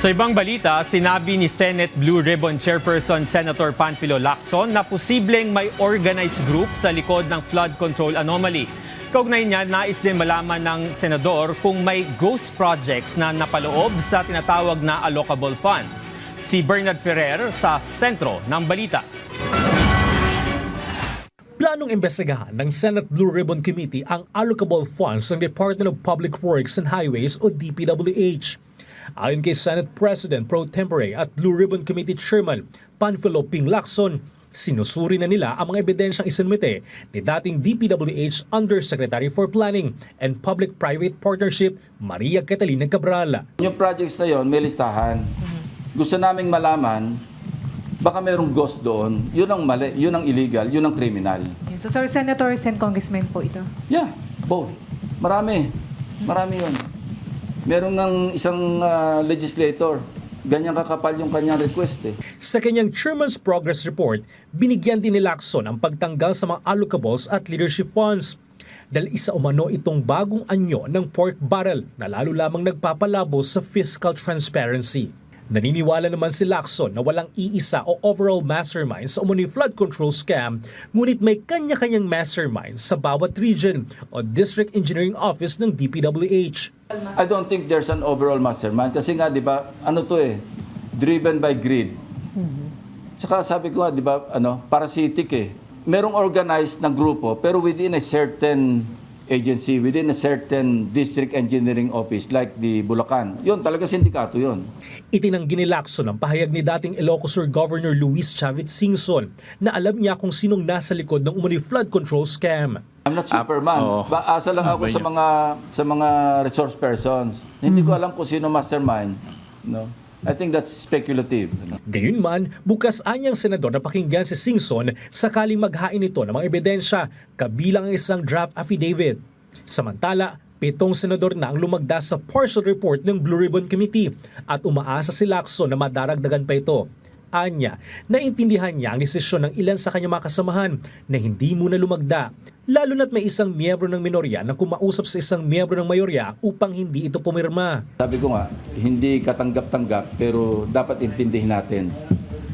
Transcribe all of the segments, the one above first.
Sa ibang balita, sinabi ni Senate Blue Ribbon Chairperson Senator Panfilo Lacson na posibleng may organized group sa likod ng flood control anomaly. Kaugnay niya, nais din malaman ng senador kung may ghost projects na napaloob sa tinatawag na allocable funds. Si Bernard Ferrer sa sentro ng balita. Planong imbestigahan ng Senate Blue Ribbon Committee ang allocable funds ng Department of Public Works and Highways o DPWH. Ayon kay Senate President Pro Tempore at Blue Ribbon Committee Chairman Panfilo Ping Lacson, sinusuri na nila ang mga ebidensyang isinumite ni dating DPWH Undersecretary for Planning and Public-Private Partnership Maria Catalina Cabral. Yung projects na yon may listahan. Gusto naming malaman, baka mayroong ghost doon, yun ang mali, yun ang illegal, yun ang criminal. So, sir, senators and congressmen po ito? Yeah, both. Marami yun. Meron ng isang legislator, ganyan kakapal yung kanyang request eh. Sa kanyang Chairman's Progress Report, binigyan din ni Lacson ang pagtanggal sa mga allocables at leadership funds. Dahil isa umano itong bagong anyo ng pork barrel na lalo lamang nagpapalabo sa fiscal transparency. Naniniwala naman si Lacson na walang iisa o overall mastermind sa umano'y flood control scam, ngunit may kanya-kanyang mastermind sa bawat region o District Engineering Office ng DPWH. I don't think there's an overall mastermind kasi nga, di ba, ano to eh, driven by greed. Tsaka sabi ko nga, di ba, parasitic eh. Merong organized na grupo pero within a certain agency, within a certain district engineering office like the Bulacan. Yun, talaga sindikato yun. Itinanggi ni Lacson ang pahayag ni dating Ilocos Sur Governor Luis Chavez Singson na alam niya kung sinong nasa likod ng umano'y flood control scam. I'm not Superman. Asa lang ako sa mga resource persons. Hindi ko alam kung sino mastermind. No? I think that's speculative. Gayunman, bukas anyang senador na pakinggan si Singson sakaling maghain ito ng mga ebidensya kabilang ang isang draft affidavit. Samantala, 7 senador na ang lumagda sa partial report ng Blue Ribbon Committee at umaasa si Lacson na madaragdagan pa ito. Anya, naintindihan niya ang desisyon ng ilan sa kanyang mga kasamahan na hindi muna lumagda, lalo na't may isang miyembro ng minorya na kumausap sa isang miyembro ng mayorya upang hindi ito pumirma. Sabi ko nga, hindi katanggap-tanggap pero dapat intindihin natin.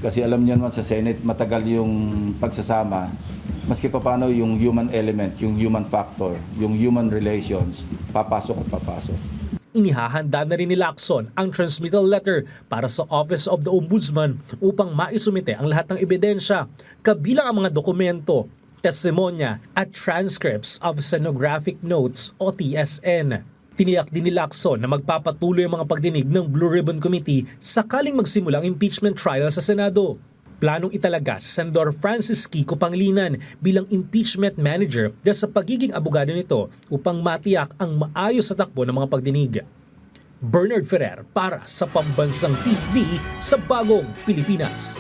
Kasi alam niyo naman sa Senate, matagal yung pagsasama. Maski pa paano yung human element, yung human factor, yung human relations, papasok at papasok. Inihahanda na rin ni Lacson ang transmittal letter para sa Office of the Ombudsman upang maisumite ang lahat ng ebidensya, kabilang ang mga dokumento, testimonya at transcripts of stenographic notes o TSN. Tiniyak din ni Lacson na magpapatuloy ang mga pagdinig ng Blue Ribbon Committee sakaling magsimula ang impeachment trial sa Senado. Planong italaga si Senador Francis Kiko Pangilinan bilang impeachment manager dahil sa pagiging abogado nito upang matiyak ang maayos sa takbo ng mga pagdinig. Bernard Ferrer para sa Pambansang TV sa Bagong Pilipinas.